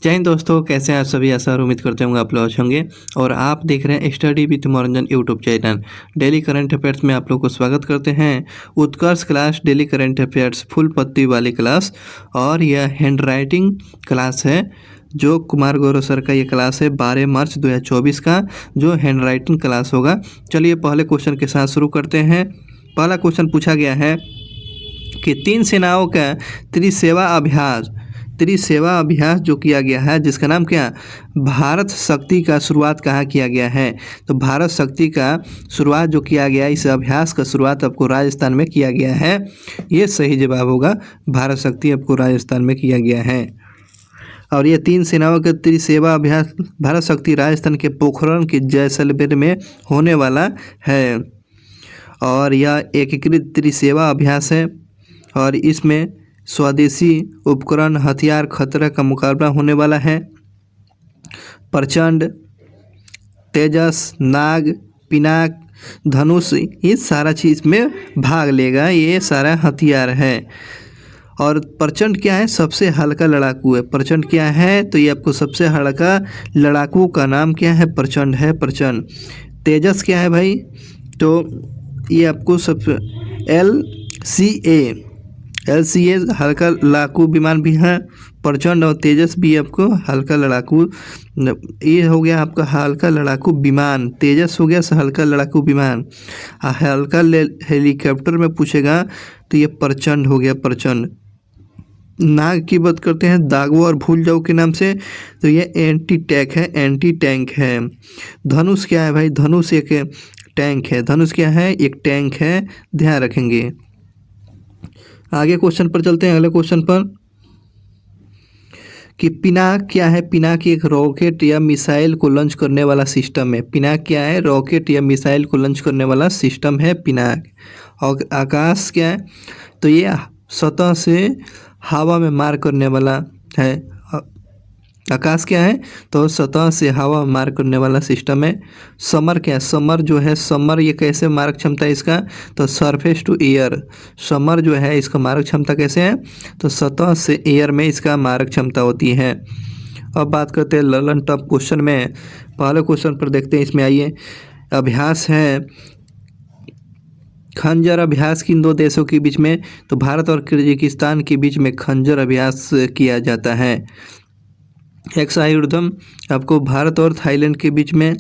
जय हिंद दोस्तों, कैसे हैं आप सभी। आशा और उम्मीद करते होंगे आप लोग अच्छे होंगे। और आप देख रहे हैं study with Manoranjan YouTube channel. Daily current affairs में आप लोग को स्वागत करते हैं। Utkarsh class daily current affairs full पत्ती वाली क्लास, और यह हैंड राइटिंग क्लास है जो कुमार गौरव सर का ये क्लास है 12 मार्च 2024 का, जो हैंड राइटिंग क्लास होगा। चलिए पहले क्वेश्चन के साथ शुरू करते हैं। पहला क्वेश्चन पूछा गया है कि 3 सेनाओं का त्रिसेवा अभ्यास जो किया गया है, जिसका नाम क्या, भारत शक्ति का शुरुआत कहाँ किया गया है। तो भारत शक्ति का शुरुआत जो किया गया, इस अभ्यास का शुरुआत आपको राजस्थान में किया गया है। ये सही जवाब होगा, भारत शक्ति आपको राजस्थान में किया गया है। और ये 3 सेनाओं का त्रिसेवा अभ्यास भारत शक्ति राजस्थान के पोखरण के जैसलमेर में होने वाला है। और यह एकीकृत त्रिसेवा अभ्यास है, और इसमें स्वदेशी उपकरण, हथियार, खतरा का मुकाबला होने वाला है। प्रचंड, तेजस, नाग, पिनाक, धनुष, ये सारा चीज़ में भाग लेगा। ये सारा हथियार है। और प्रचंड क्या है, सबसे हल्का लड़ाकू है। प्रचंड क्या है, तो ये आपको सबसे हल्का लड़ाकू का नाम क्या है, प्रचंड है, प्रचंड। तेजस क्या है भाई, तो ये आपको सबसे LCA हल्का लड़ाकू विमान भी है। प्रचंड और तेजस भी आपको हल्का लड़ाकू, ये हो गया आपका हल्का लड़ाकू विमान। तेजस हो गया हल्का लड़ाकू विमान। हल्का हेलीकॉप्टर में पूछेगा तो ये प्रचंड हो गया, प्रचंड। नाग की बात करते हैं, दागो और भूल जाओ के नाम से, तो ये एंटी टैंक है। धनुष क्या है भाई, धनुष एक टैंक है। धनुष क्या है, एक टैंक है, ध्यान रखेंगे। आगे क्वेश्चन पर चलते हैं, अगले क्वेश्चन पर कि पिनाक क्या है। पिनाक एक रॉकेट या मिसाइल को लॉन्च करने वाला सिस्टम है। पिनाक क्या है, रॉकेट या मिसाइल को लॉन्च करने वाला सिस्टम है पिनाक। और आकाश क्या है, तो ये सतह से हवा में मार करने वाला है। आकाश क्या है, तो सतह से हवा मार करने वाला सिस्टम है। समर क्या है, समर जो है, समर ये कैसे मारक क्षमता है इसका, तो सरफेस टू एयर। समर जो है इसका मारक क्षमता कैसे है, तो सतह से एयर में इसका मारक क्षमता होती है। अब बात करते हैं ललन टॉप क्वेश्चन में। पहले क्वेश्चन पर देखते हैं, इसमें आइए। अभ्यास है खंजर अभ्यास किन 2 देशों के बीच में, तो भारत और किर्गिस्तान के बीच में खंजर अभ्यास किया जाता है। एक्सायुद्धम आपको भारत और थाईलैंड के बीच में,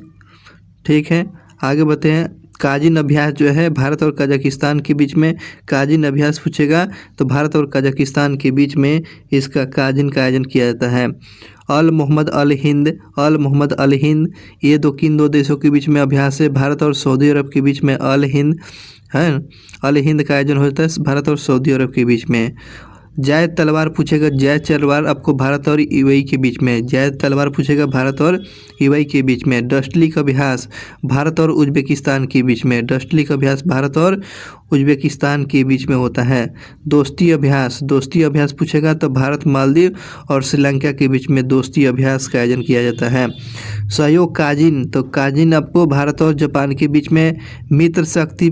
ठीक है। आगे बढ़ते हैं, काजिन अभ्यास जो है भारत और कजाकिस्तान के बीच में, काजिन अभ्यास पूछेगा तो भारत और कजाकिस्तान के बीच में इसका काजिन का आयोजन किया जाता है। अल मोहम्मद अल हिंद ये किन 2 देशों के बीच में अभ्यास है, भारत और सऊदी अरब के बीच में अल हिंद है। अल हिंद का आयोजन होता है भारत और सऊदी अरब के बीच में। जायद तलवार पूछेगा, जायद तलवार आपको भारत और यूएई के बीच में, जायद तलवार पूछेगा भारत और यूएई के बीच में। डस्टलिक अभ्यास भारत और उज्बेकिस्तान के बीच में, डस्टलिक अभ्यास भारत और उज्बेकिस्तान के बीच में होता है। दोस्ती अभ्यास पूछेगा तो भारत, मालदीव और श्रीलंका के बीच में दोस्ती अभ्यास का आयोजन किया जाता है। सहयोग काजिन, तो काजिन आपको भारत और जापान के बीच में। मित्र शक्ति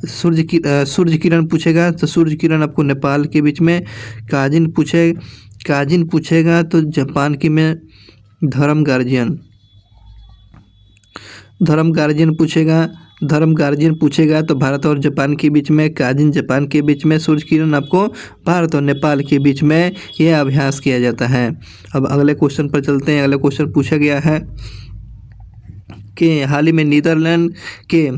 सूर्य किरण पूछेगा तो सूर्य किरण आपको नेपाल के बीच में। काजिन पूछेगा तो जापान की में। धर्म गार्जियन पूछेगा तो भारत और जापान के बीच में। काजिन जापान के बीच में। सूर्य किरण आपको भारत और नेपाल के बीच में यह अभ्यास किया जाता है। अब अगले क्वेश्चन पर चलते हैं। अगले क्वेश्चन पूछा गया है कि हाल ही में नीदरलैंड के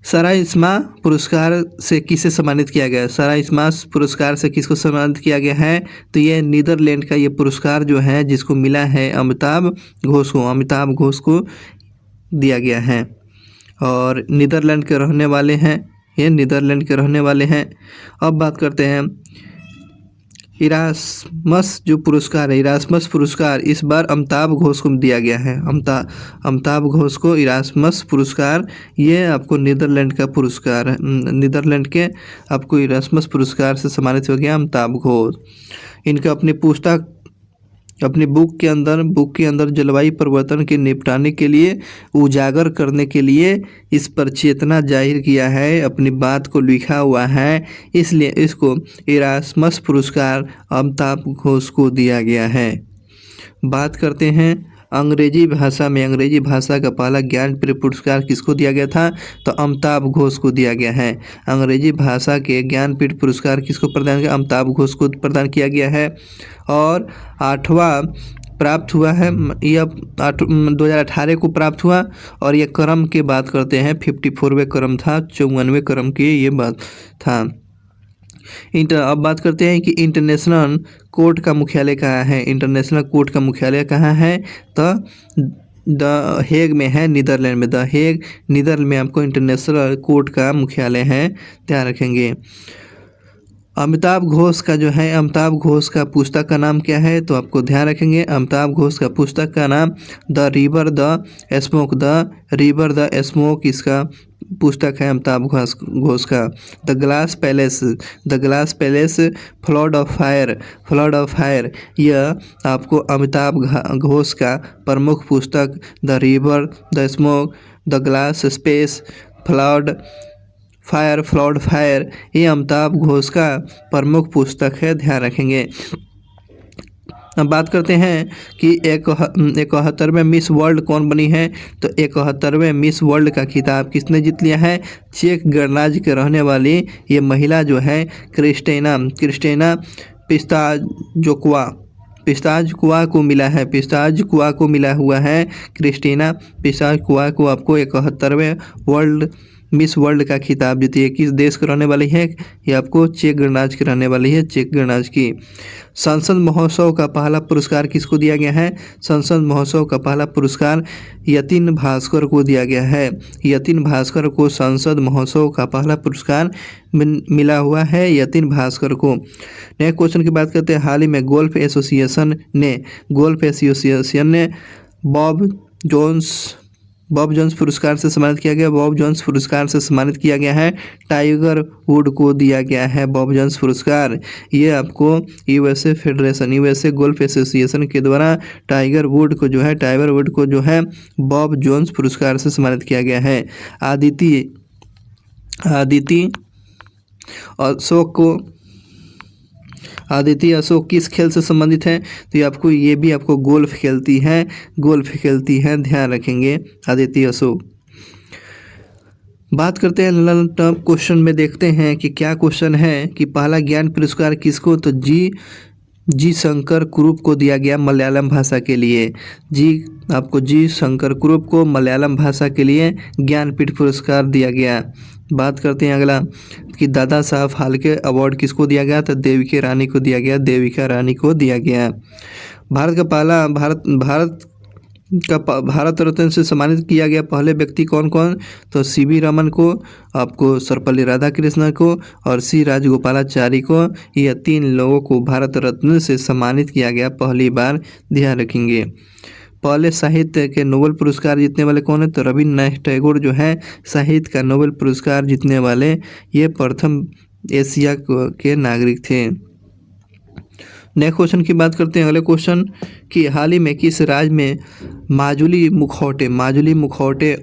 सराइस्मा पुरस्कार से किसे सम्मानित किया गया है। सराइस्मा पुरस्कार से किसको सम्मानित किया गया है, तो ये नीदरलैंड का ये पुरस्कार जो है जिसको मिला है अमिताभ घोष को दिया गया है। और नीदरलैंड के रहने वाले हैं। अब बात करते हैं इरास्मस जो पुरस्कार है, इरास्मस पुरस्कार इस बार अमिताभ घोष को दिया गया है। अमिताभ घोष को इरास्मस पुरस्कार, ये आपको नीदरलैंड का पुरस्कार है। नीदरलैंड के आपको इरास्मस पुरस्कार से सम्मानित हो गया अमिताभ घोष। इनका अपनी बुक के अंदर जलवायु परिवर्तन के निपटाने के लिए, उजागर करने के लिए इस पर चेतना जाहिर किया है, अपनी बात को लिखा हुआ है, इसलिए इसको इरास्मस पुरस्कार अमिताभ घोष को दिया गया है। बात करते हैं अंग्रेजी भाषा में, अंग्रेजी भाषा का पहला ज्ञानपीठ पुरस्कार किसको दिया गया था? तो अमिताभ घोष को दिया गया है। अंग्रेजी भाषा के ज्ञानपीठ पुरस्कार किसको प्रदान किया? अमिताभ घोष को प्रदान किया गया है। और 8वां प्राप्त हुआ है, यह 2018 को प्राप्त हुआ। और यह क्रम की बात करते हैं 54वें क्रम था, 54वें क्रम की ये बात था। अब बात करते हैं कि इंटरनेशनल कोर्ट का मुख्यालय कहाँ है? इंटरनेशनल कोर्ट का मुख्यालय कहाँ है? तो द हेग में है, नीदरलैंड में। द हेग नीदरलैंड में आपको इंटरनेशनल कोर्ट का मुख्यालय है, ध्यान रखेंगे। अमिताभ घोष का जो है, अमिताभ घोष का पुस्तक का नाम क्या है? तो आपको ध्यान रखेंगे अमिताभ घोष का पुस्तक का नाम the river the smoke, the river the smoke इसका पुस्तक है अमिताभ घोष का। The glass palace, the glass palace, flood of fire, flood of fire, यह आपको अमिताभ घोष का प्रमुख पुस्तक the river the smoke, the glass space, flood fire, flood fire, ये अमिताभ घोष का प्रमुख पुस्तक है, ध्यान रखेंगे। अब बात करते हैं कि 71वें मिस वर्ल्ड कौन बनी है? तो 71वें मिस वर्ल्ड का खिताब किसने जीत लिया है? चेक गणराज्य के रहने वाली ये महिला जो है क्रिस्टिना पिस्ताजकुआ को मिला है, पिस्ताजकुआ को मिला हुआ है। क्रिस्टिना पिस्ताजकुआ को आपको 71वें मिस वर्ल्ड का खिताब जीती है। किस देश के रहने वाली है? ये आपको चेक गणराज्य की रहने वाली है, चेक गणराज्य की। संसद महोत्सव का पहला पुरस्कार किसको दिया गया है? संसद महोत्सव का पहला पुरस्कार यतिन भास्कर को दिया गया है। यतिन भास्कर को संसद महोत्सव का पहला पुरस्कार मिला हुआ है, यतिन भास्कर को। नेक्स्ट क्वेश्चन की बात करते हैं। हाल ही में गोल्फ एसोसिएशन ने बॉब जोन्स पुरस्कार से सम्मानित किया गया। बॉब जोन्स पुरस्कार से सम्मानित किया गया है। टाइगर वुड को दिया गया है बॉब जोन्स पुरस्कार। ये आपको यूएसए गोल्फ एसोसिएशन के द्वारा टाइगर वुड को जो है बॉब जोन्स पुरस्कार से सम्मानित किया गया है। आदिति अशोक किस खेल से संबंधित है? तो ये भी आपको गोल्फ खेलती है, ध्यान रखेंगे आदिति अशोक। बात करते हैं लर्न टर्म क्वेश्चन में, देखते हैं कि क्या क्वेश्चन है कि पहला ज्ञान पुरस्कार किसको? तो जी शंकर कुरुप को दिया गया मलयालम भाषा के लिए। जी शंकर कुरुप को मलयालम भाषा के लिए ज्ञानपीठ पुरस्कार दिया गया। बात करते हैं अगला कि दादा साहब फाल्के अवार्ड किसको दिया गया? तो देविका रानी को दिया गया, देविका रानी को दिया गया। भारत रत्न से सम्मानित किया गया पहले व्यक्ति कौन? तो सीवी रमन को, आपको सर्वपल्ली राधाकृष्णन को और सी राजगोपालाचारी को, यह 3 लोगों को भारत रत्न से सम्मानित किया गया पहली बार, ध्यान रखेंगे। पहले साहित्य के नोबेल पुरस्कार जीतने वाले कौन है? तो रविन्द्रनाथ टैगोर जो है साहित्य का नोबेल पुरस्कार जीतने वाले ये प्रथम एशिया के नागरिक थे। नेक्स्ट क्वेश्चन की बात करते हैं। अगले क्वेश्चन कि हाल ही में किस राज्य में माजुली मुखौटे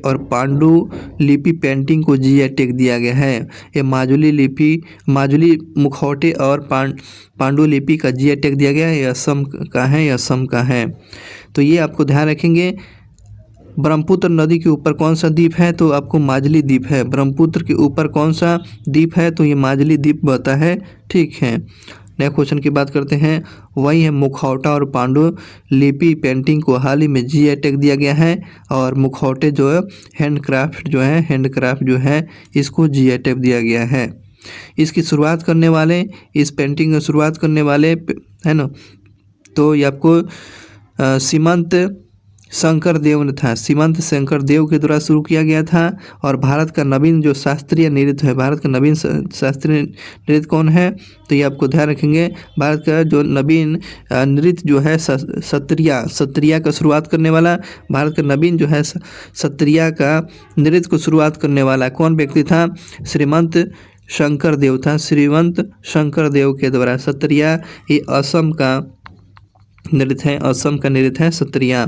और पांडुलिपि पेंटिंग को जीआई टैग दिया गया है? ये माजुली मुखौटे और पांडुलिपि का जीआई टैग दिया गया है। ये असम का है। तो ये आपको ध्यान रखेंगे। ब्रह्मपुत्र नदी के ऊपर कौन सा द्वीप है? तो आपको माजुली द्वीप है। ब्रह्मपुत्र के ऊपर कौन सा द्वीप है? तो ये माजुली द्वीप बता है, ठीक है। नेक्स्ट क्वेश्चन की बात करते हैं। वही है मुखौटा और पांडुलिपि पेंटिंग को हाल ही में जीआई टैग दिया गया है। और मुखौटे जो है हैंडक्राफ्ट जो है इसको जीआई टैग दिया गया है। इसकी शुरुआत करने वाले, इस पेंटिंग की शुरुआत करने वाले है ना, तो ये आपको सीमंत शंकर देव के द्वारा शुरू किया गया था। और भारत का नवीन जो शास्त्रीय नृत्य कौन है? तो ये आपको ध्यान रखेंगे। भारत का जो नवीन नृत्य जो है सत्रिया का शुरुआत करने वाला, भारत का नवीन जो है सत्रिया का नृत्य को शुरुआत करने वाला कौन व्यक्ति था? श्रीमंत शंकर देव के द्वारा। सत्रिया ये असम का नृत्य है सत्रिया।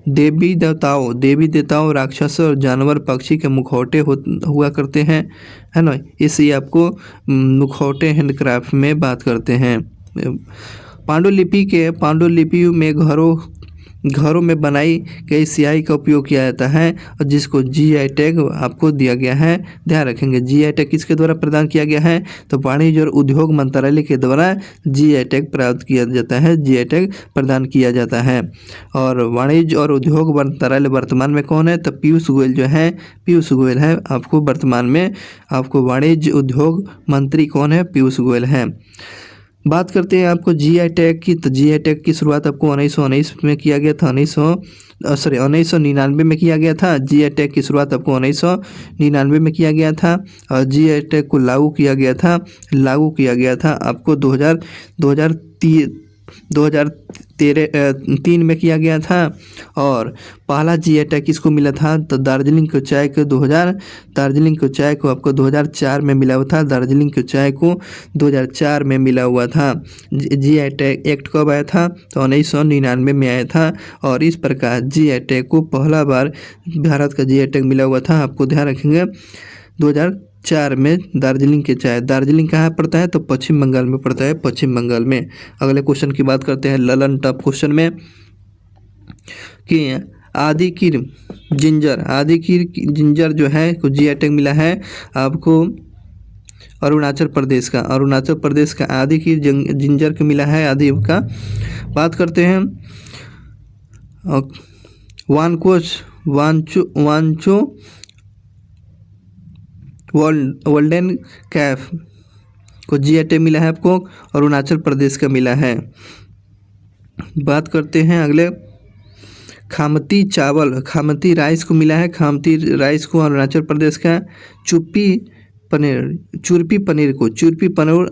देवी देवताओं राक्षस और जानवर पक्षी के मुखौटे हुआ करते हैं, है ना। इसे आपको मुखौटे हैंडक्राफ्ट में बात करते हैं। पांडुलिपि में घरों घरों में बनाई गई स्याही का उपयोग किया जाता है और जिसको जीआई टैग आपको दिया गया है। ध्यान रखेंगे जीआई टैग किसके द्वारा प्रदान किया गया है, तो वाणिज्य और उद्योग मंत्रालय के द्वारा जीआई टैग प्राप्त किया जाता है, जीआई टैग प्रदान किया जाता है। और वाणिज्य और उद्योग मंत्रालय वर्तमान में कौन है, तो पीयूष गोयल जो है, पीयूष गोयल है। आपको वर्तमान में आपको वाणिज्य उद्योग मंत्री कौन है, पीयूष गोयल है। बात करते हैं आपको जीआई टैग की, तो जीआई टैग की शुरुआत आपको 1919 में किया गया था, 1999 में किया गया था। जीआई टैग की शुरुआत आपको 1999 में किया गया था और जीआई टैग को लागू किया गया था आपको 2003 में किया गया था। और पहला जीआई टैग किसको मिला था, तो दार्जिलिंग की चाय को आपको 2004 में मिला हुआ था, दार्जिलिंग की चाय को 2004 में मिला हुआ था। जीआई टैग एक्ट कब आया था, तो 1999 में आया था। और इस प्रकार जीआई टैग को पहला बार भारत का जीआई टैग मिला हुआ था। आपको ध्यान रखेंगे 2004 में दार्जिलिंग की चाय, दार्जिलिंग कहाँ पड़ता है, तो पश्चिम बंगाल में पड़ता है, पश्चिम बंगाल में। अगले क्वेश्चन की बात करते हैं ललन टॉप क्वेश्चन में कि आदिकिर जिंजर जो है को जीआई टैग मिला है आपको अरुणाचल प्रदेश का आदिकिर जिंजर को मिला है, आदि का। बात करते हैं वांचो वर्ल्डन कैफ को जीआई टैग मिला है आपको, अरुणाचल प्रदेश का मिला है। बात करते हैं अगले खामती राइस को मिला है, खामती राइस को अरुणाचल प्रदेश का। चुरपी पनीर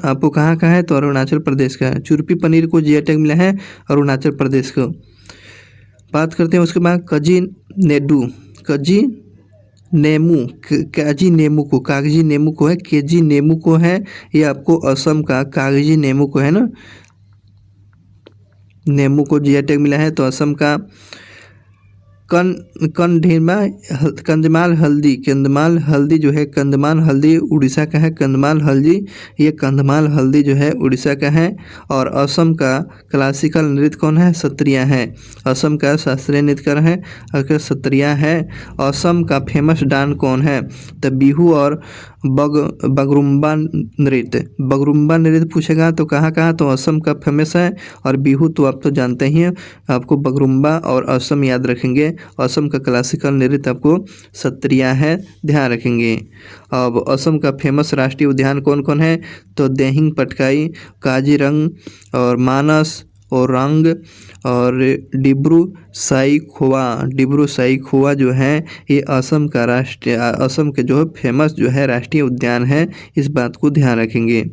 आपको कहाँ का है, तो अरुणाचल प्रदेश का है। चुरपी पनीर को जीआई टैग मिला है अरुणाचल प्रदेश को। बात करते हैं उसके बाद कागजी नेमू को है, ये आपको असम का कागजी नेमू को है ना, नेमू को जीआई टैग मिला है, तो असम का। कंधमाल हल्दी जो है, कंधमाल हल्दी उड़ीसा का है, कंधमाल हल्दी, ये कंधमाल हल्दी जो है उड़ीसा का है। और असम का क्लासिकल नृत्य कौन है, सत्रिया है, असम का शास्त्रीय नृत्य कौन है, अगर सत्रिया है। असम का फेमस डांस कौन है, तो बिहू और बगरुम्बा नृत्य पूछेगा तो कहाँ, तो असम का फेमस है। और बिहू तो आप तो जानते ही हैं, आपको बगरुम्बा और असम याद रखेंगे। असम का क्लासिकल नृत्य आपको सत्रिया है, ध्यान रखेंगे। अब असम का फेमस राष्ट्रीय उद्यान कौन कौन है, तो देहिंग पटकाई, काजीरंग और मानस और रंग और डिब्रू साईखोवा जो है ये असम के जो फेमस जो है राष्ट्रीय उद्यान है, इस बात को ध्यान रखेंगे।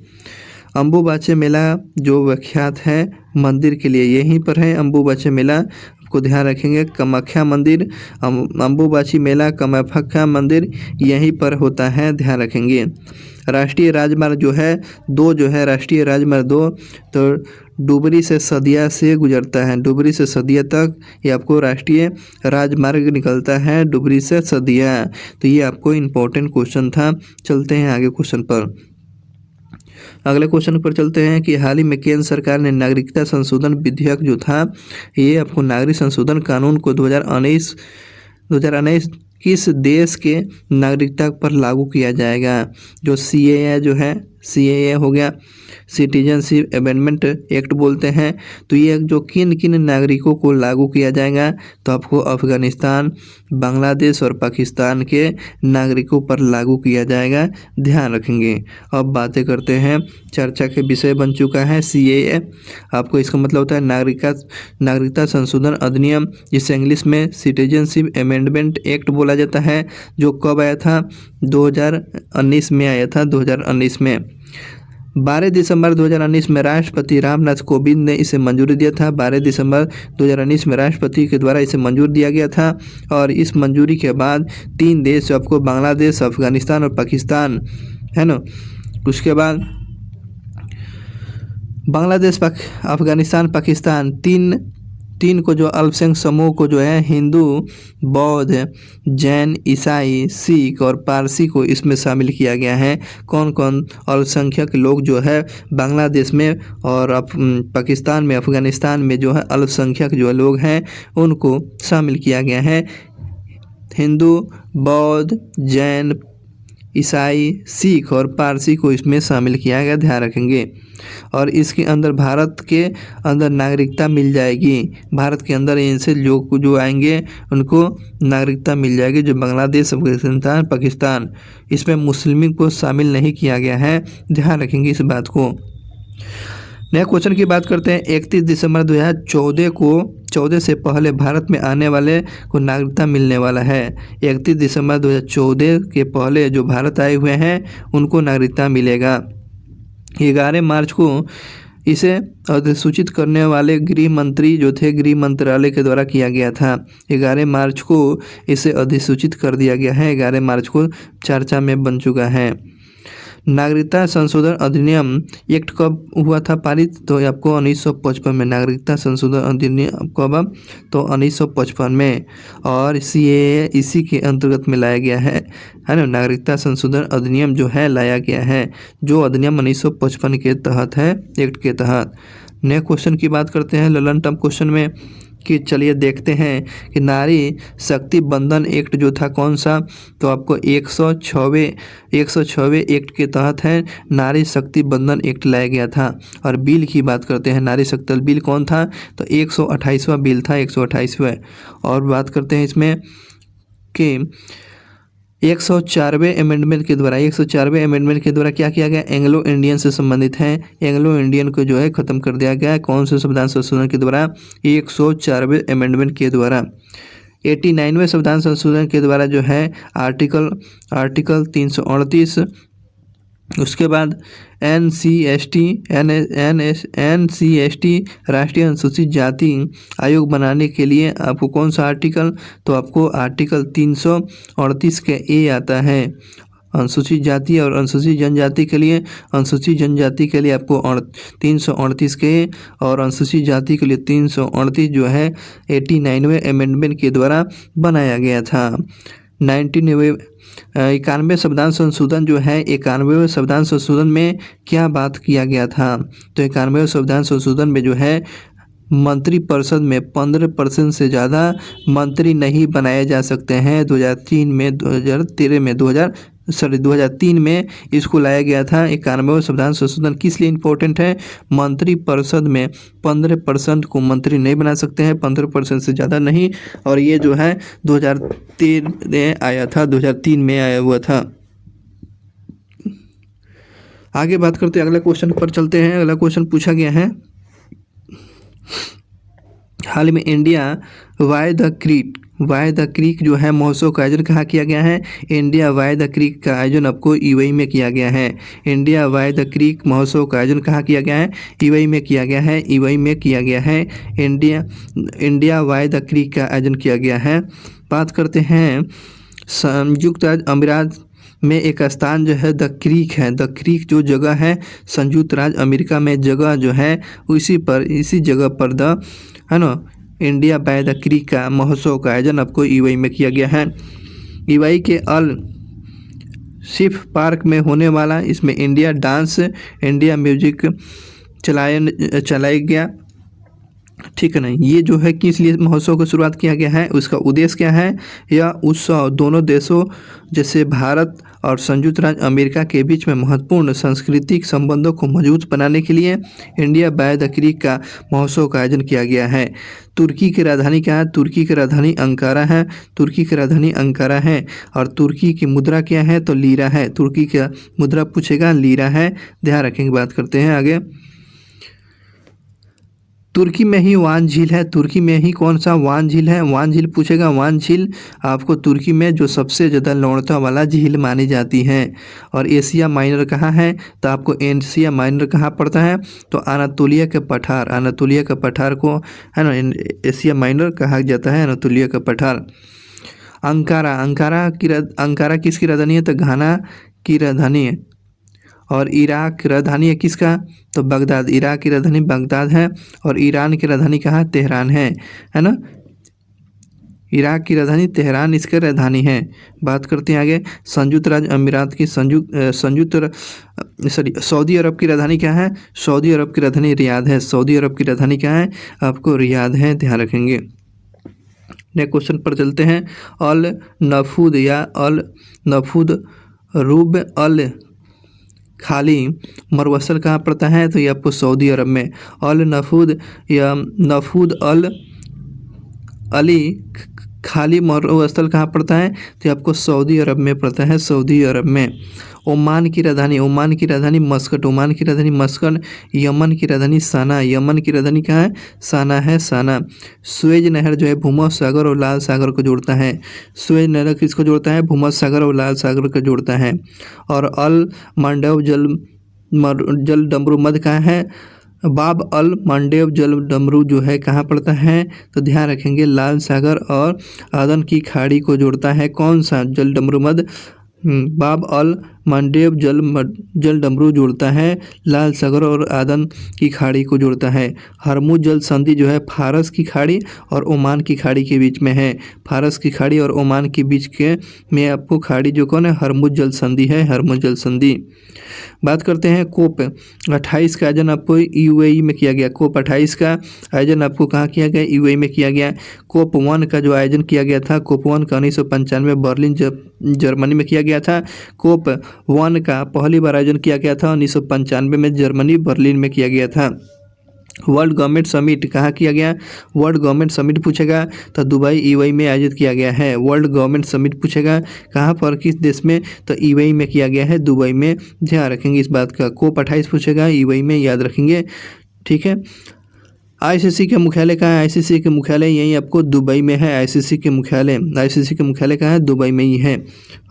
अम्बुबाची मेला जो विख्यात है मंदिर के लिए यहीं पर है, अम्बुबाची मेला को ध्यान रखेंगे। कामाख्या मंदिर, अम्बुबाची मेला कामाख्या मंदिर यहीं पर होता है, ध्यान रखेंगे। राष्ट्रीय राजमार्ग जो है 2 जो है, राष्ट्रीय राजमार्ग 2 तो डुबरी से सदिया से गुजरता है, डुबरी से सदिया तक ये आपको राष्ट्रीय राजमार्ग निकलता है, डुबरी से सदिया। तो ये आपको इम्पोर्टेंट क्वेश्चन था। चलते हैं आगे क्वेश्चन पर। अगले क्वेश्चन पर चलते हैं कि हाल ही में केंद्र सरकार ने नागरिकता संशोधन विधेयक जो था, ये आपको नागरिक संशोधन कानून को 2019 किस देश के नागरिकता पर लागू किया जाएगा। जो सीएए जो है, सीएए हो गया, सिटीजनशिप अमेंडमेंट एक्ट बोलते हैं। तो ये जो किन नागरिकों को लागू किया जाएगा, तो आपको अफगानिस्तान, बांग्लादेश और पाकिस्तान के नागरिकों पर लागू किया जाएगा, ध्यान रखेंगे। अब बातें करते हैं, चर्चा के विषय बन चुका है सीएए। आपको इसका मतलब होता है नागरिकता संशोधन अधिनियम, जिसे इंग्लिश में सिटीजनशिप अमेंडमेंट एक्ट बोला जाता है, जो कब आया था, 2019 में आया था, 2019 में। 12 दिसंबर 2019 में राष्ट्रपति रामनाथ कोविंद ने इसे मंजूरी दिया था। 12 दिसंबर 2019 में राष्ट्रपति के द्वारा इसे मंजूर दिया गया था। और इस मंजूरी के बाद 3 देश आपको बांग्लादेश, अफगानिस्तान और पाकिस्तान है ना, उसके बाद बांग्लादेश, अफगानिस्तान, पाकिस्तान 3 तीन को जो अल्पसंख्यक समूह को जो है हिंदू, बौद्ध, जैन, ईसाई, सिख और पारसी को इसमें शामिल किया गया है। कौन कौन अल्पसंख्यक लोग जो है बांग्लादेश में और पाकिस्तान में, अफ़गानिस्तान में जो है अल्पसंख्यक जो लोग हैं उनको शामिल किया गया है। हिंदू, बौद्ध, जैन, ईसाई, सिख और पारसी को इसमें शामिल किया गया, ध्यान रखेंगे। और इसके अंदर भारत के अंदर नागरिकता मिल जाएगी। भारत के अंदर इनसे लोग जो आएंगे उनको नागरिकता मिल जाएगी, जो बांग्लादेश, अफगानिस्तान, पाकिस्तान, इसमें मुस्लिम को शामिल नहीं किया गया है, ध्यान रखेंगे इस बात को। नए क्वेश्चन की बात करते हैं। 31 दिसंबर 2014 से पहले भारत में आने वाले को नागरिकता मिलने वाला है। 31 दिसंबर 2014 के पहले जो भारत आए हुए हैं उनको नागरिकता मिलेगा। 11 मार्च को इसे अधिसूचित करने वाले गृह मंत्री जो थे, गृह मंत्रालय के द्वारा किया गया था। 11 मार्च को इसे अधिसूचित कर दिया गया है। 11 मार्च को चर्चा में बन चुका है। नागरिकता संशोधन अधिनियम एक्ट कब हुआ था पारित? तो आपको 1955 में नागरिकता संशोधन अधिनियम कब? तो 1955 में। और CAA इसी के अंतर्गत में लाया गया है ना। नागरिकता संशोधन अधिनियम जो है लाया गया है, जो अधिनियम 1955 के तहत है, एक्ट के तहत। नए क्वेश्चन की बात करते हैं ललन टॉप क्वेश्चन में कि चलिए देखते हैं कि नारी शक्ति बंधन एक्ट जो था कौन सा? तो आपको 106वें एक्ट के तहत है नारी शक्ति बंधन एक्ट लाया गया था। और बिल की बात करते हैं, नारी शक्ति बिल कौन था? तो 128वां बिल था, 128वां। और बात करते हैं इसमें कि 104वें अमेंडमेंट के द्वारा, 104वें अमेंडमेंट के द्वारा क्या किया गया? एंग्लो इंडियन से संबंधित है, एंग्लो इंडियन को जो है ख़त्म कर दिया गया है। कौन से संविधान संशोधन के द्वारा? 104वें अमेंडमेंट के द्वारा। 89वें संविधान संशोधन के द्वारा जो है आर्टिकल 338, उसके बाद NCST राष्ट्रीय अनुसूचित जाति आयोग बनाने के लिए आपको कौन सा आर्टिकल? तो आपको आर्टिकल 338 के ए आता है। अनुसूचित जाति और अनुसूचित जनजाति के लिए, अनुसूचित जनजाति के लिए आपको 338 के, और अनुसूचित जाति के लिए 338 जो है 89वें अमेंडमेंट के द्वारा बनाया गया था। 91वें संविधान संशोधन जो है, 91वें संविधान संशोधन में क्या बात किया गया था? तो 91वें संविधान संशोधन में जो है मंत्रिपरिषद में 15% से ज़्यादा मंत्री नहीं बनाए जा सकते हैं। 2003 में इसको लाया गया था। 91वें संविधान संशोधन किस लिए इम्पोर्टेंट है? मंत्रिपरिषद में 15% को मंत्री नहीं बना सकते हैं, 15% से ज़्यादा नहीं। और ये जो है 2003 में आया था, 2003 में आया हुआ था। आगे बात करते हैं, अगला क्वेश्चन पर चलते हैं। अगला क्वेश्चन पूछा गया है, हाल में इंडिया वाई द क्रीक जो है महोत्सव का आयोजन कहाँ किया गया है? इंडिया वाई द क्रीक का आयोजन आपको UAE में किया गया है। इंडिया वाई द क्रीक महोत्सव का आयोजन कहाँ किया गया है? UAE में किया गया है, UAE में किया गया है। इंडिया वाई द क्रीक का आयोजन किया गया है। बात करते हैं संयुक्त राज्य अमीरात में एक स्थान जो है द क्रीक है। द क्रीक जो जगह है संयुक्त राज्य अमेरिका में जगह जो है इसी जगह पर है ना इंडिया बाय द क्रीक का महोत्सव का आयोजन आपको UAE में किया गया है। UAE के अल शिफ पार्क में होने वाला इसमें इंडिया डांस, इंडिया म्यूजिक चलाया गया, ठीक है ना। ये जो है किस लिए महोत्सव की शुरुआत किया गया है, उसका उद्देश्य क्या है? यह उत्सव दोनों देशों जैसे भारत और संयुक्त राज्य अमेरिका के बीच में महत्वपूर्ण सांस्कृतिक संबंधों को मजबूत बनाने के लिए इंडिया बाय द क्रीक का महोत्सव का आयोजन किया गया है। तुर्की की राजधानी क्या है? तुर्की की राजधानी अंकारा है। तुर्की की राजधानी अंकारा है। और तुर्की की मुद्रा क्या है? तो लीरा है। तुर्की का मुद्रा पूछेगा, लीरा है, ध्यान रखेंगे। बात करते हैं आगे। तुर्की में ही वान झील है। तुर्की में ही कौन सा वान झील है? वान झील पूछेगा। वान झील आपको तुर्की में जो सबसे ज़्यादा लौड़ता वाला झील मानी जाती है। और एशिया माइनर कहाँ है? तो आपको एशिया माइनर कहाँ पड़ता है? तो अनातोलिया के पठार, अनातोलिया के पठार को है ना एशिया माइनर कहा जाता है, अनातोलिया का पठार। अंकारा किसकी राजधानी है? तो घाना की राजधानी है। और इराक की राजधानी है किसका? तो बगदाद। इराक की राजधानी बगदाद है और ईरान की राजधानी कहाँ? तेहरान है ना। इराक की राजधानी तेहरान इसकी राजधानी है। बात करते हैं आगे संयुक्त राज्य अमीरात की सऊदी अरब की राजधानी क्या है? सऊदी अरब की राजधानी रियाद है। सऊदी अरब की राजधानी क्या है? आपको रियाद है, ध्यान रखेंगे। नेक्स्ट क्वेश्चन पर चलते हैं। अल नफूद या अल नफूद रूब अल खाली मरुस्थल कहाँ पड़ता है? तो ये आपको सऊदी अरब में। अल नफूद या नफूद अल अली खाली मरुस्थल कहाँ पड़ता है? तो आपको सऊदी अरब में पड़ता है, सऊदी अरब में। ओमान की राजधानी मस्कट। ओमान की राजधानी मस्कट। यमन की राजधानी साना। यमन की राजधानी कहाँ है? साना है, साना। सुएज नहर जो है भूमध्य सागर और लाल सागर को जोड़ता है। सुएज नहर किसको जोड़ता है? भूमध्य सागर और लाल सागर को जोड़ता है। और अल मांडव जल डमरू मध्य कहाँ है? बाब अल मांडेव जल डमरू जो है कहाँ पड़ता है? तो ध्यान रखेंगे लाल सागर और आदन की खाड़ी को जोड़ता है। कौन सा जल डमरू मध्य? बाब अल मांडेव जल डमरू जोड़ता है लाल सागर और आदन की खाड़ी को जोड़ता है। हरमुज जल संधि जो है फारस की खाड़ी और ओमान की खाड़ी के बीच में है। फारस की खाड़ी और ओमान के बीच के में आपको खाड़ी जो कौन है? हरमुज जल संधि है, हरमुज जल संधि। बात करते हैं कोप 28 का आयोजन आपको यूएई में किया गया। कोप 28 का आयोजन आपको कहाँ किया गया? यूएई में किया गया। कोप 1 का जो आयोजन किया गया था, कोप 1 का 1995 बर्लिन जर्मनी में किया गया था। कोप 1 का पहली बार आयोजन किया गया था 1995 में जर्मनी बर्लिन में किया गया था। वर्ल्ड गवर्नमेंट समिट कहाँ किया गया? वर्ल्ड गवर्नमेंट समिट पूछेगा तो दुबई यूएई में आयोजित किया गया है। वर्ल्ड गवर्नमेंट समिट पूछेगा कहाँ पर, किस देश में? तो यूएई में किया गया है, दुबई में। ध्यान रखेंगे इस बात का। कोप 28 पूछेगा यूएई में, याद रखेंगे, ठीक है। आईसीसी के मुख्यालय कहाँ है? आईसीसी के मुख्यालय यहीं आपको दुबई में है। आईसीसी के मुख्यालय कहाँ है? दुबई में ही है।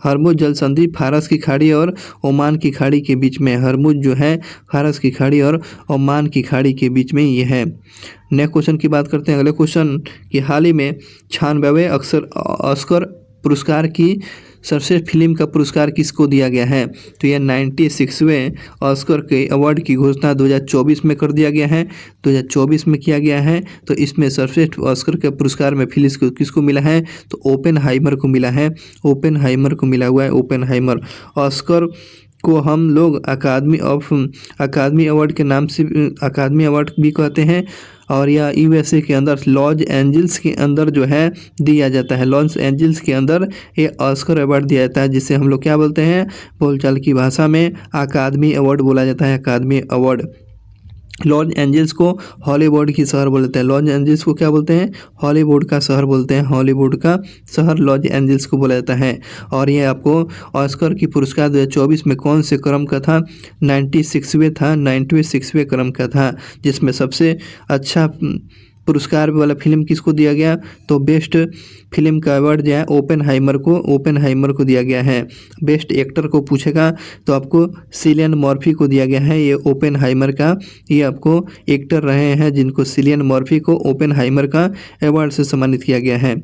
हरमुज जल संधि फारस की खाड़ी और ओमान की खाड़ी के बीच में। हरमुज जो है फारस की खाड़ी और ओमान की खाड़ी के बीच में ये है। नेक्स्ट क्वेश्चन की बात करते हैं। अगले क्वेश्चन कि हाल ही में 96वें ऑस्कर पुरस्कार की सर्वश्रेष्ठ फिल्म का पुरस्कार किसको दिया गया है? तो यह 96वें ऑस्कर के अवार्ड की घोषणा 2024 में कर दिया गया है। 2024 में किया गया है। तो इसमें सर्वश्रेष्ठ ऑस्कर के पुरस्कार में फिल्म किसको मिला है? तो ओपेनहाइमर को मिला है। ओपेनहाइमर को मिला हुआ है, ओपेनहाइमर। ऑस्कर को हम लोग अकादमी अवार्ड के नाम से अकादमी अवार्ड भी कहते हैं। और यह यूएसए के अंदर लॉस एंजल्स के अंदर जो है दिया जाता है। लॉस एंजल्स के अंदर ये ऑस्कर अवार्ड दिया जाता है, जिसे हम लोग क्या बोलते हैं? बोलचाल की भाषा में अकादमी अवार्ड बोला जाता है, अकादमी अवार्ड। लॉस एंजल्स को हॉलीवुड की शहर बोलते हैं। लॉस एंजल्स को क्या बोलते हैं? हॉलीवुड का शहर बोलते हैं। हॉलीवुड का शहर लॉस एंजल्स को बोला जाता है। और ये आपको ऑस्कर की पुरस्कार 2024 में कौन से क्रम का था? 96वें क्रम का था, जिसमें सबसे अच्छा पुरस्कार वाला फिल्म किसको दिया गया? तो बेस्ट फिल्म का अवार्ड जो है ओपेनहाइमर को दिया गया है। बेस्ट एक्टर को पूछेगा तो आपको सिलियन मर्फी को दिया गया है। ये ओपेनहाइमर का ये आपको एक्टर रहे हैं, जिनको सिलियन मर्फी को ओपेनहाइमर का अवार्ड से सम्मानित किया गया है।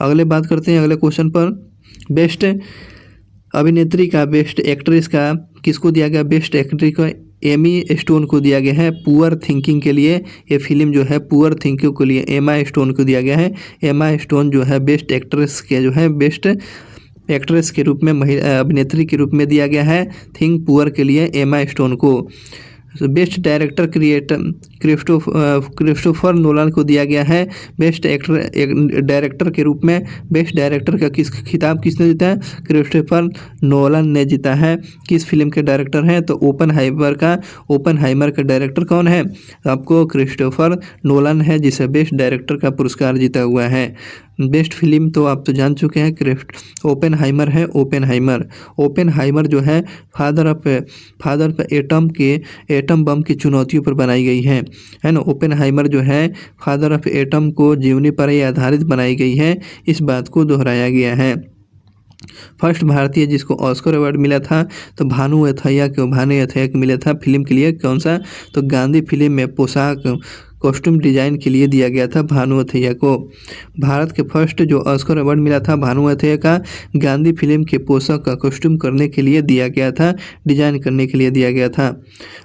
अगले बात करते हैं अगले क्वेश्चन पर। बेस्ट अभिनेत्री का, बेस्ट एक्ट्रेस का किसको दिया गया? बेस्ट एक्ट्रेस को एमी स्टोन को दिया गया है पुअर थिंकिंग के लिए। ये फिल्म जो है पुअर थिंकिंग के लिए एमा स्टोन को दिया गया है। एमा स्टोन जो है बेस्ट एक्ट्रेस के जो है बेस्ट एक्ट्रेस के रूप में अभिनेत्री के रूप में दिया गया है। थिंक पुअर के लिए एमा स्टोन को। बेस्ट डायरेक्टर क्रिस्टोफर नोलन को दिया गया है। बेस्ट एक्टर डायरेक्टर के रूप में बेस्ट डायरेक्टर का खिताब किसने जीता है? क्रिस्टोफर नोलन ने जीता है। किस फिल्म के डायरेक्टर हैं? तो ओपेनहाइमर का डायरेक्टर कौन है? आपको क्रिस्टोफर नोलन है, जिसे बेस्ट डायरेक्टर का पुरस्कार जीता हुआ है। बेस्ट फिल्म तो आप तो जान चुके हैं, ओपेनहाइमर है। ओपेनहाइमर जो है फादर ऑफ एटम बम की चुनौतियों पर बनाई गई है ना। ओपेनहाइमर जो है फादर ऑफ एटम को जीवनी पर ही आधारित बनाई गई है, इस बात को दोहराया गया है। फर्स्ट भारतीय जिसको ऑस्कर अवार्ड मिला था तो भानु अथैया को मिला था फिल्म के लिए। कौन सा? तो गांधी फिल्म में पोशाक कॉस्ट्यूम डिजाइन के लिए दिया गया था भानु अथैया को। भारत के फर्स्ट जो ऑस्कर अवार्ड मिला था भानु अथैया का गांधी फिल्म के पोस्टर का कॉस्ट्यूम करने के लिए दिया गया था, डिजाइन करने के लिए दिया गया था।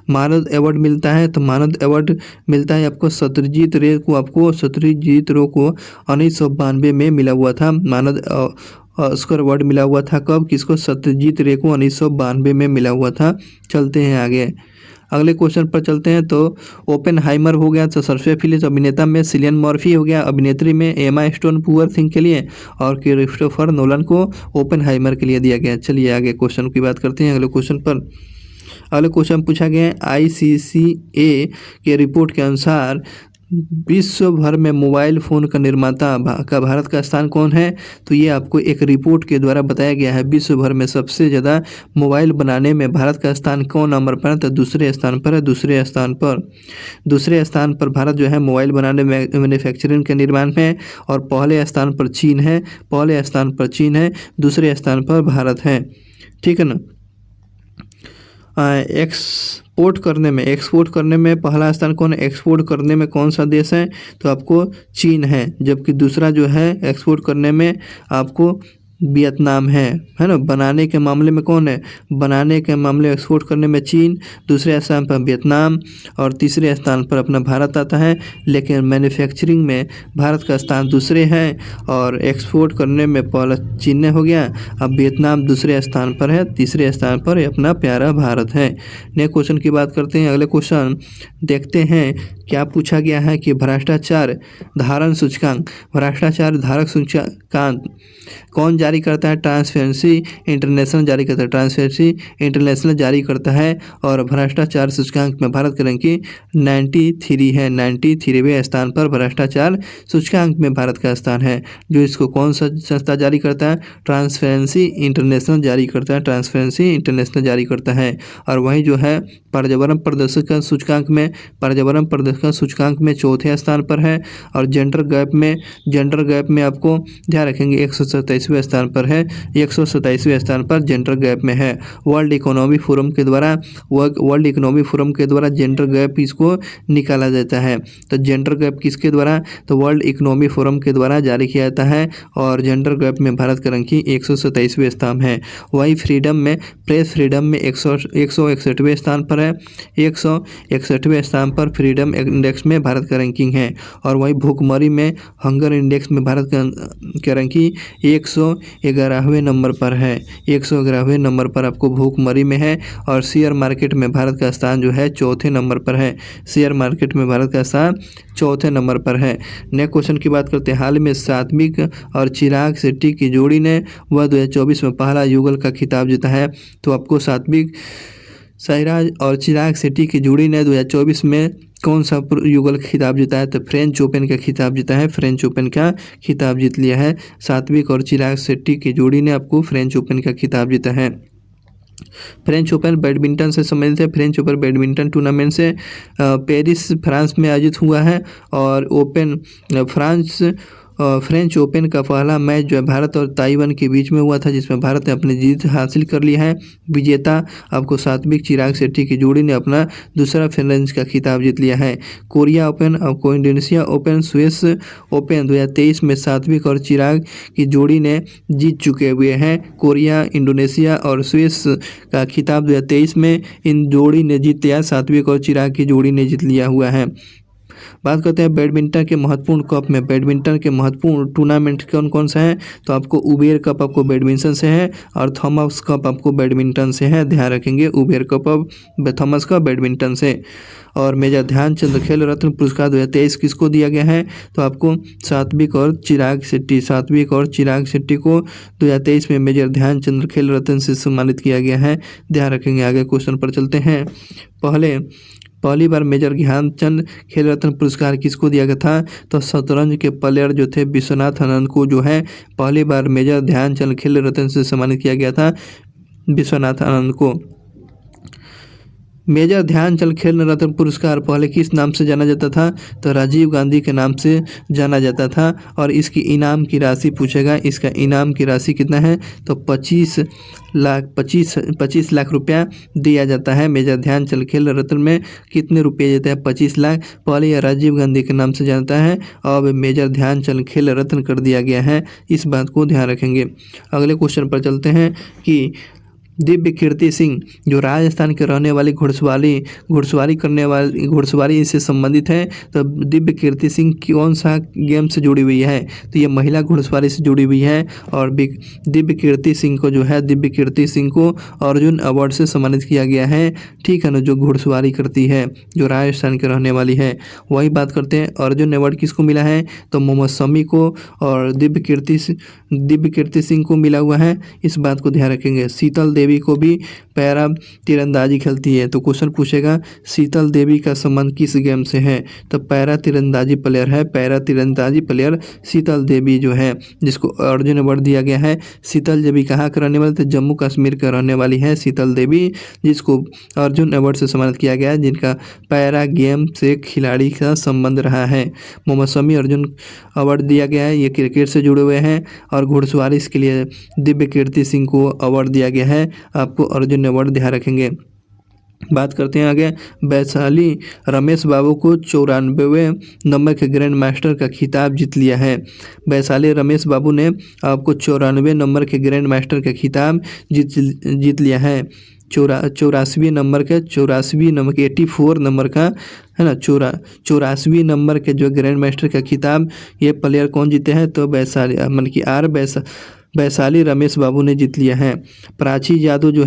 मानद अवार्ड मिलता है तो मानद अवार्ड मिलता है आपको सत्यजीत रे को, आपको सत्यजीत रे को 1992 में मिला हुआ था। मानद ऑस्कर अवार्ड मिला हुआ था कब, किसको, सत्यजीत रे को 1992 में मिला हुआ था। चलते हैं आगे, अगले क्वेश्चन पर चलते हैं। तो ओपेनहाइमर हो गया तो सर्फे फिलिप्स अभिनेता में, सिलियन मर्फी हो गया अभिनेत्री में, एमा स्टोन पुअर थिंग के लिए, और क्रिस्टोफर नोलन को ओपेनहाइमर के लिए दिया गया। चलिए आगे क्वेश्चन की बात करते हैं। अगले क्वेश्चन पर, अगले क्वेश्चन पूछा गया है ICCA के रिपोर्ट के अनुसार विश्व भर में मोबाइल फ़ोन का निर्माता का भारत का स्थान कौन है। तो ये आपको एक रिपोर्ट के द्वारा बताया गया है। विश्व भर में सबसे ज़्यादा मोबाइल बनाने में भारत का स्थान कौन नंबर पर है, तो दूसरे स्थान पर है। दूसरे स्थान पर भारत जो है मोबाइल बनाने में मैन्युफैक्चरिंग के निर्माण में, और पहले स्थान पर चीन है, दूसरे स्थान पर भारत है। ठीक है ना। एक्सपोर्ट करने में पहला स्थान कौन है, एक्सपोर्ट करने में कौन सा देश है, तो आपको चीन है। जबकि दूसरा जो है एक्सपोर्ट करने में आपको वियतनाम है ना। बनाने के मामले में कौन है, बनाने के मामले एक्सपोर्ट करने में चीन, दूसरे स्थान पर वियतनाम, और तीसरे स्थान पर अपना भारत आता है। लेकिन मैन्युफैक्चरिंग में भारत का स्थान दूसरे है, और एक्सपोर्ट करने में पहला चीन हो गया, अब वियतनाम दूसरे स्थान पर है, तीसरे स्थान पर अपना प्यारा भारत है। नेक्स्ट क्वेश्चन की बात करते हैं। अगले क्वेश्चन देखते हैं क्या पूछा गया है कि भ्रष्टाचार धारण सूचकांक, भ्रष्टाचार धारक सूचकांक कौन जारी करता है, ट्रांसपेरेंसी इंटरनेशनल जारी करता है, ट्रांसपेरेंसी इंटरनेशनल जारी करता है। और भ्रष्टाचार सूचकांक में भारत की रैंकिंग 93 है, 93वें स्थान पर भ्रष्टाचार सूचकांक में भारत का स्थान है। जो इसको कौन सा संस्था जारी करता है, ट्रांसपेरेंसी इंटरनेशनल जारी करता है, ट्रांसपेरेंसी इंटरनेशनल जारी करता है। और वहीं जो है पर्यावरण प्रदर्शन सूचकांक में चौथे स्थान पर है। और जेंडर गैप में आपको ध्यान रखेंगे 127वें स्थान पर है, 127वें स्थान पर जेंडर गैप में है। वर्ल्ड इकोनॉमिक फोरम के द्वारा जेंडर गैप इसको निकाला जाता है। तो जेंडर गैप किसके द्वारा, तो वर्ल्ड इकोनॉमिक फोरम के द्वारा जारी किया जाता है। और जेंडर गैप में भारत का रैंकिंग 127वें स्थान है। वही प्रेस फ्रीडम में 161वें स्थान पर है, 161वें स्थान पर फ्रीडम इंडेक्स में भारत का रैंकिंग है। और वही भूखमरी में हंगर इंडेक्स में भारत का रैंकिंग 111वें नंबर पर है, 111वें नंबर पर आपको भूखमरी में है। और शेयर मार्केट में भारत का स्थान जो है चौथे नंबर पर है, शेयर मार्केट में भारत का स्थान चौथे नंबर पर है। नेक्स्ट क्वेश्चन की बात करते हैं। हाल में सात्विक और चिराग शेट्टी की जोड़ी ने वह 2024 में पहला युगल का खिताब जीता है। तो आपको सात्विक साईराज और चिराग शेट्टी की जोड़ी ने 2024 में कौन सा युगल खिताब जीता है, तो फ्रेंच ओपन का खिताब जीता है, फ्रेंच ओपन का खिताब जीत लिया है। सात्विक और चिराग शेट्टी की जोड़ी ने आपको फ्रेंच ओपन का खिताब जीता है। फ्रेंच ओपन बैडमिंटन से संबंधित है। फ्रेंच ओपन बैडमिंटन टूर्नामेंट से पेरिस फ्रांस में आयोजित हुआ है। और फ्रेंच ओपन का पहला मैच जो है भारत और ताइवान के बीच में हुआ था, जिसमें भारत ने अपनी जीत हासिल कर ली है। विजेता आपको सात्विक चिराग शेट्टी की जोड़ी ने अपना दूसरा फ्रेंच का खिताब जीत लिया है। कोरिया ओपन आपको इंडोनेशिया ओपन, स्विस ओपन 2023 में सात्विक और चिराग की जोड़ी ने जीत चुके हुए हैं। कोरिया, इंडोनेशिया और स्विस का खिताब 2023 में इन जोड़ी ने जीत लिया, सात्विक और चिराग की जोड़ी ने जीत लिया हुआ है। बात करते हैं बैडमिंटन के महत्वपूर्ण कप में। बैडमिंटन के महत्वपूर्ण टूर्नामेंट कौन कौन सा है, तो आपको उबेर कप आपको बैडमिंटन से है, और थॉमस कप आपको बैडमिंटन से है। ध्यान रखेंगे उबेर कप और थॉमस कप बैडमिंटन से। और मेजर ध्यानचंद खेल रत्न पुरस्कार 2023 किसको दिया गया है, तो आपको सात्विक और चिराग शेट्टी को 2023 में मेजर ध्यानचंद खेल रत्न से सम्मानित किया गया है। ध्यान रखेंगे। आगे क्वेश्चन पर चलते हैं। पहली बार मेजर ध्यानचंद खेल रत्न पुरस्कार किसको दिया गया था, तो शतरंज के प्लेयर जो थे विश्वनाथ आनंद को जो है पहली बार मेजर ध्यानचंद खेल रत्न से सम्मानित किया गया था, विश्वनाथ आनंद को। मेजर ध्यानचंद खेल रत्न पुरस्कार पहले किस नाम से जाना जाता था? तो राजीव गांधी के नाम से जाना जाता था। और इसकी इनाम की राशि पूछेगा, इसका इनाम की राशि कितना है? तो 25 लाख रुपया दिया जाता है। मेजर ध्यानचंद खेल रत्न में कितने रुपये देते हैं? 25 लाख। पहले यह राजीव गांधी के नाम से जानता है, अब मेजर ध्यानचंद खेल रत्न कर दिया गया है। इस बात को ध्यान रखेंगे। अगले क्वेश्चन पर चलते हैं कि दिव्य कीर्ति सिंह जो राजस्थान के रहने वाली घुड़सवारी करने वाली घुड़सवारी से संबंधित है। तो दिव्य कीर्ति सिंह कौन सा गेम से जुड़ी हुई है? तो ये महिला घुड़सवारी से जुड़ी हुई है। और दिव्य कीर्ति सिंह को जो है, दिव्य कीर्ति सिंह को अर्जुन अवार्ड से सम्मानित किया गया है। ठीक है ना, जो घुड़सवारी करती है, जो राजस्थान के रहने वाली है। वही बात करते हैं, अर्जुन अवार्ड किसको मिला है? तो मोहम्मद शमी को और दिव्य कीर्ति सिंह को मिला हुआ है। इस बात को ध्यान रखेंगे। शीतल देवी को भी पैरा तीरंदाजी खेलती है। तो क्वेश्चन पूछेगा शीतल देवी का संबंध किस गेम से है? तो पैरा तीरंदाजी प्लेयर है, पैरा तीरंदाजी प्लेयर शीतल देवी जो है, जिसको अर्जुन अवार्ड दिया गया है। शीतल देवी कहाँ के रहने वाले थे? जम्मू कश्मीर के रहने वाली है शीतल देवी, जिसको अर्जुन अवार्ड से सम्मानित किया गया है, जिनका पैरा गेम से खिलाड़ी का संबंध रहा है। मोहम्मद शमी अर्जुन अवार्ड दिया गया है, ये क्रिकेट से जुड़े हुए हैं। और घुड़सवारी के लिए दिव्य कीर्ति सिंह को अवार्ड दिया गया है। आपको अर्जुन अवार्ड ध्यान रखेंगे। बात करते हैं आगे। वैशाली रमेश बाबू को 94वें नंबर के ग्रैंड मास्टर का खिताब जीत लिया है। वैशाली रमेश बाबू ने आपको 94 नंबर के ग्रैंड मास्टर का खिताब जीत लिया है। 84 नंबर के 84 नंबर का है ना, 84 नंबर के जो ग्रैंड मास्टर का खिताब ये प्लेयर कौन जीते हैं? तो वैशाली मतलब कि वैशाली रमेश बाबू ने जीत लिया है। प्राची यादव जो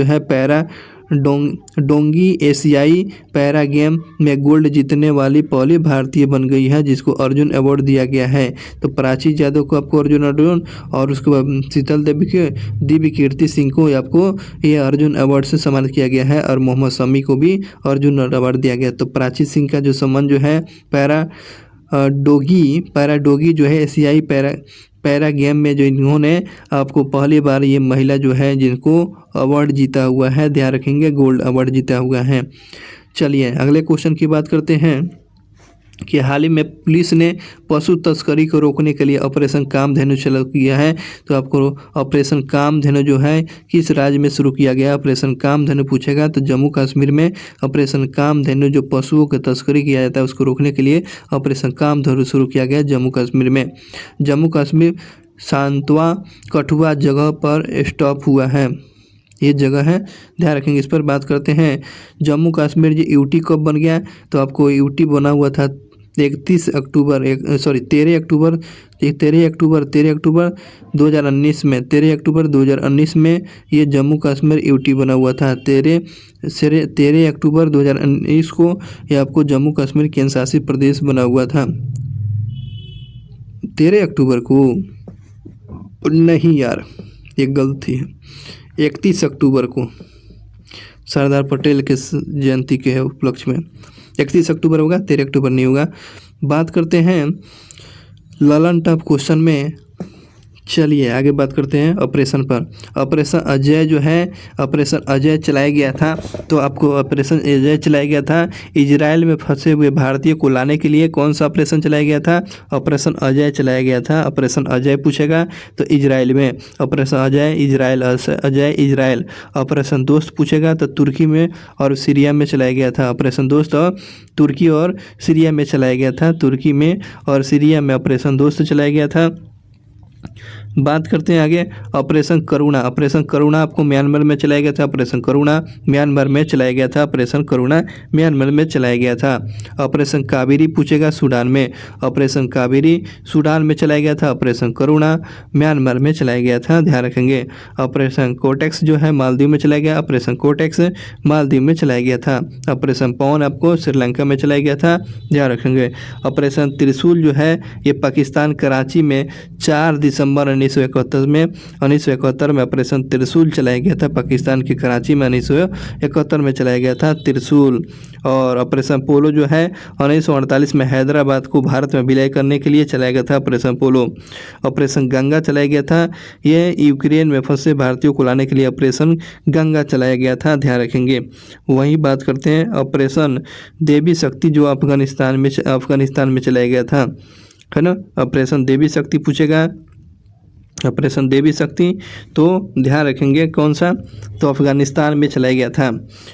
है पैरा डोंगी एशियाई पैरा गेम में गोल्ड जीतने वाली पहली भारतीय बन गई है, जिसको अर्जुन अवार्ड दिया गया है। तो प्राची यादव को आपको अर्जुन अवार्ड, और उसके बाद शीतल देवी के दिव्य कीर्ति सिंह को आपको ये अर्जुन अवार्ड से सम्मानित किया गया है। और मोहम्मद शमी को भी अर्जुन अवार्ड दिया गया। तो प्राची सिंह का जो सम्मान जो है पैरा डोगी जो है एशियाई पैरा गेम में जो इन्होंने आपको पहली बार ये महिला जो है जिनको अवार्ड जीता हुआ है, ध्यान रखेंगे, गोल्ड अवार्ड जीता हुआ है। चलिए अगले क्वेश्चन की बात करते हैं कि हाल ही में पुलिस ने पशु तस्करी को रोकने के लिए ऑपरेशन कामधेनु शुरू किया है। तो आपको ऑपरेशन कामधेनु जो है किस राज्य में शुरू किया गया? ऑपरेशन कामधेनु पूछेगा तो जम्मू कश्मीर में ऑपरेशन कामधेनु जो पशुओं की तस्करी किया जाता है उसको रोकने के लिए ऑपरेशन कामधेनु शुरू किया गया जम्मू कश्मीर में। जम्मू कश्मीर सांतवा कठुआ जगह पर स्टॉप हुआ है, ये जगह है, ध्यान रखेंगे। इस पर बात करते हैं। जम्मू कश्मीर जो यूटी कब बन गया? तो आपको यूटी बना हुआ था 13 अक्टूबर 2019 में। 13 अक्टूबर 2019 में ये जम्मू कश्मीर यूटी बना हुआ था। 13 अक्टूबर 2019 को ये आपको जम्मू कश्मीर केंद्र शासित प्रदेश बना हुआ था। 13 अक्टूबर को नहीं यार, ये गलती है, 31 अक्टूबर को सरदार पटेल के जयंती के उपलक्ष्य में 31 अक्टूबर होगा, 13 अक्टूबर नहीं होगा। बात करते हैं ललन टॉप क्वेश्चन में। चलिए आगे बात करते हैं ऑपरेशन पर। ऑपरेशन अजय जो है, ऑपरेशन अजय चलाया गया था। तो आपको ऑपरेशन अजय चलाया गया था इजराइल में फंसे हुए भारतीय को लाने के लिए। कौन सा ऑपरेशन चलाया गया था? ऑपरेशन अजय चलाया गया था। ऑपरेशन अजय पूछेगा तो इजराइल में ऑपरेशन अजय इजराइल। ऑपरेशन दोस्त पूछेगा तो तुर्की में और सीरिया में चलाया गया था। ऑपरेशन दोस्त और तुर्की और सीरिया में चलाया गया था। तुर्की में और सीरिया में ऑपरेशन दोस्त चलाया गया था। बात करते हैं आगे ऑपरेशन करुणा। ऑपरेशन करुणा आपको म्यांमार में चलाया गया था। ऑपरेशन करुणा म्यांमार में चलाया गया था। ऑपरेशन करुणा म्यांमार में चलाया गया था। ऑपरेशन कावेरी पूछेगा सूडान में। ऑपरेशन कावेरी सूडान में चलाया गया था। ऑपरेशन करुणा म्यांमार में चलाया गया था, ध्यान रखेंगे। ऑपरेशन कोटेक्स जो है मालदीव में चलाया गया। ऑपरेशन कोटेक्स मालदीव में चलाया गया था। ऑपरेशन पवन आपको श्रीलंका में चलाया गया था, ध्यान रखेंगे। ऑपरेशन त्रिशूल जो है ये पाकिस्तान कराची में 4 दिसंबर 1971 में ऑपरेशन त्रिशूल चलाया गया था। पाकिस्तान की कराची में 1971 में चलाया गया था त्रिशूल। और ऑपरेशन पोलो जो है 1948 में हैदराबाद को भारत में विलय करने के लिए चलाया गया था ऑपरेशन पोलो। ऑपरेशन गंगा चलाया गया था, ये यूक्रेन में फंसे भारतीयों को लाने के लिए ऑपरेशन गंगा चलाया गया था, ध्यान रखेंगे। वहीं बात करते हैं ऑपरेशन देवी शक्ति जो अफगानिस्तान में चलाया गया था, है ना। ऑपरेशन देवी शक्ति पूछेगा, ऑपरेशन देवी शक्ति तो ध्यान रखेंगे कौन सा, तो अफगानिस्तान में चलाया गया था।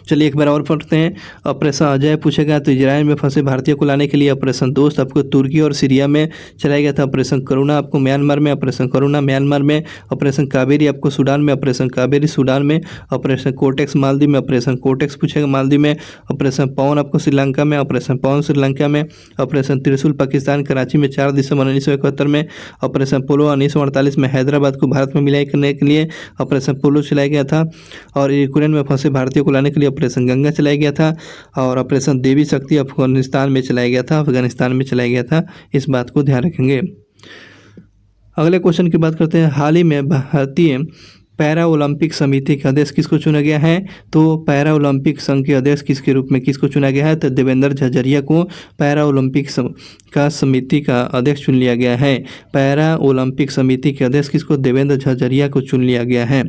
चलिए एक बार और पढ़ते हैं। ऑपरेशन अजय पूछेगा तो इजराइल में फंसे भारतीयों को लाने के लिए। ऑपरेशन दोस्त आपको तुर्की और सीरिया में चलाया गया था। ऑपरेशन करुणा आपको म्यांमार में, ऑपरेशन करुणा म्यांमार में। ऑपरेशन कावेरी आपको सूडान में, ऑपरेशन कावेरी सूडान में। ऑपरेशन कोटेक्स मालदीव में, ऑपरेशन कोटेक्स पूछेगा मालदीव में। ऑपरेशन पवन आपको श्रीलंका में, ऑपरेशन पवन श्रीलंका में। ऑपरेशन त्रिशूल पाकिस्तान कराची में 4 दिसंबर 1971 में। ऑपरेशन पोलो 1948 में हैदराबाद को भारत में विलय करने के लिए ऑपरेशन पोलो चलाया गया था। और यूक्रेन में फंसे भारतीयों को लाने के लिए ऑपरेशन गंगा चलाया गया था। और ऑपरेशन देवी शक्ति अफगानिस्तान में चलाया गया था, इस बात को ध्यान रखेंगे। अगले क्वेश्चन की बात करते हैं। हाल ही में भारतीय पैरा ओलंपिक समिति का अध्यक्ष किसको चुना गया है, तो पैरा ओलंपिक संघ के अध्यक्ष किसके रूप में किसको चुना गया है, तो देवेंद्र झझरिया को पैरा ओलंपिक समिति का अध्यक्ष चुन लिया गया है। पैरा ओलंपिक समिति के अध्यक्ष किसको, देवेंद्र झझरिया को चुन लिया गया है।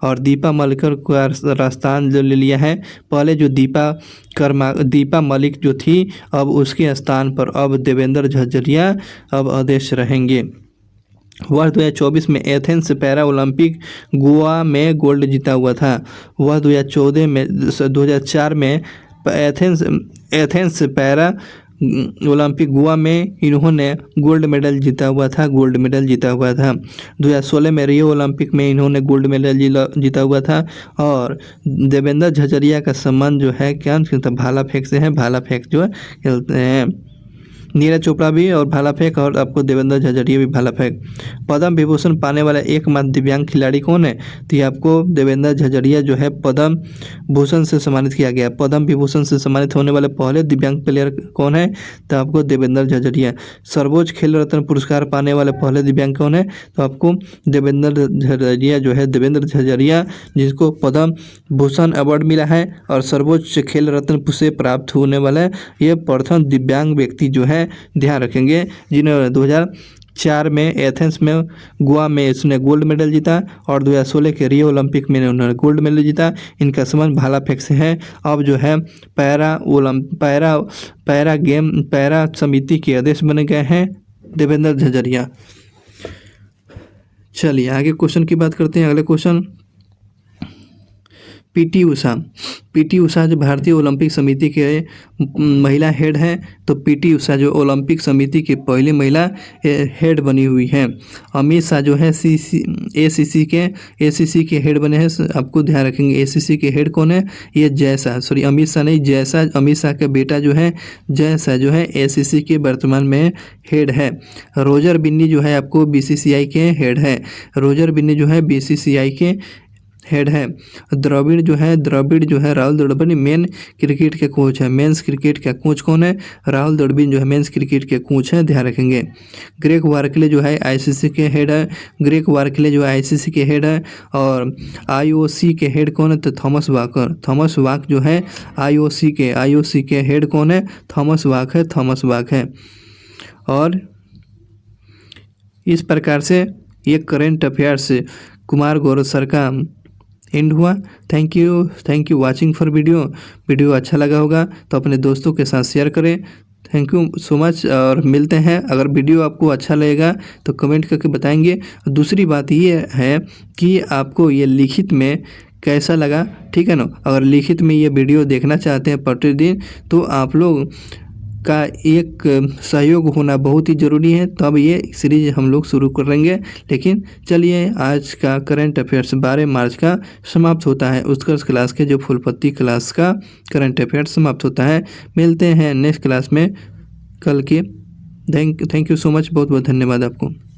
और दीपा मलिक का स्थान जो ले लिया है, पहले जो दीपा मलिक जो थी अब उसके स्थान पर अब देवेंद्र झझरिया अब अध्यक्ष रहेंगे। वर्ष 2024 में एथेंस पैरा ओलंपिक गोवा में गोल्ड जीता हुआ था। वह 2004 में एथेंस पैरा ओलंपिक गोवा में इन्होंने गोल्ड मेडल जीता हुआ था। 2016 में रियो ओलंपिक में इन्होंने गोल्ड मेडल जीता हुआ था। और देवेंद्र झझरिया का सम्मान जो है क्या भाला फेंक से है, भाला फेंक जो खेलते हैं। नीरज चोपड़ा भी और भाला फेंक, और आपको देवेंद्र झझरिया भी भाला फेंक। पद्म विभूषण पाने वाला एकमात्र दिव्यांग खिलाड़ी कौन है, तो ये आपको देवेंद्र झझरिया जो है पद्म भूषण से सम्मानित किया गया। पद्म विभूषण से सम्मानित होने वाले पहले दिव्यांग प्लेयर कौन है, तो आपको देवेंद्र झझरिया। सर्वोच्च खेल रत्न पुरस्कार पाने वाले पहले दिव्यांग कौन है, तो आपको देवेंद्र झझरिया जो है, देवेंद्र झझरिया जिसको पद्म भूषण अवार्ड मिला है और सर्वोच्च खेल रत्न से प्राप्त होने वाला ये प्रथम दिव्यांग व्यक्ति जो है, ध्यान रखेंगे, जिन्होंने 2004 में एथेंस में गोवा में इसने गोल्ड मेडल जीता और 2016 के रियो ओलंपिक में उन्होंने गोल्ड मेडल जीता। इनका संबंध भाला फेंक से है। अब जो है पैरा समिति के अध्यक्ष बने गए हैं देवेंद्र झझरिया। चलिए आगे क्वेश्चन की बात करते हैं। अगले क्वेश्चन, पीटी उषा जो भारतीय ओलंपिक समिति के महिला हेड हैं, तो पीटी उषा जो ओलंपिक समिति की पहली महिला हेड बनी हुई हैं। अमित शाह जो है एसीसी के हेड बने हैं, आपको ध्यान रखेंगे। एसीसी के हेड कौन है, ये अमित शाह नहीं, अमित शाह का बेटा जो है जय शाह जो है एसीसी के वर्तमान में हेड है। रोजर बिन्नी जो है आपको बीसीसीआई के हेड है। हेड है। द्रविड़ जो है राहुल द्रविड़ मेन क्रिकेट के कोच है। मेंस क्रिकेट का कोच कौन है, राहुल द्रविड़ जो है मेंस क्रिकेट के कोच है, ध्यान रखेंगे। ग्रेग वार्कले जो है आईसीसी के हेड है। और आईओसी के हेड कौन है, तो थॉमस वाक जो है आईओसी के हेड कौन है, थॉमस वाक है। और इस प्रकार से ये current affairs Kumar Gaurav sir का एंड हुआ। Thank you watching for video अच्छा लगा होगा तो अपने दोस्तों के साथ शेयर करें। थैंक यू सो मच और मिलते हैं। अगर वीडियो आपको अच्छा लगेगा तो कमेंट करके बताएंगे। दूसरी बात ये है कि आपको ये लिखित में कैसा लगा, ठीक है ना। अगर लिखित में ये वीडियो देखना चाहते हैं प्रतिदिन तो आप लोग का एक सहयोग होना बहुत ही ज़रूरी है, तब ये सीरीज हम लोग शुरू करेंगे। लेकिन चलिए आज का करंट अफेयर्स 12 मार्च का समाप्त होता है। उत्कर्ष क्लास के जो फुलपत्ती क्लास का करंट अफेयर्स समाप्त होता है। मिलते हैं नेक्स्ट क्लास में कल के। थैंक यू सो मच, बहुत बहुत धन्यवाद आपको।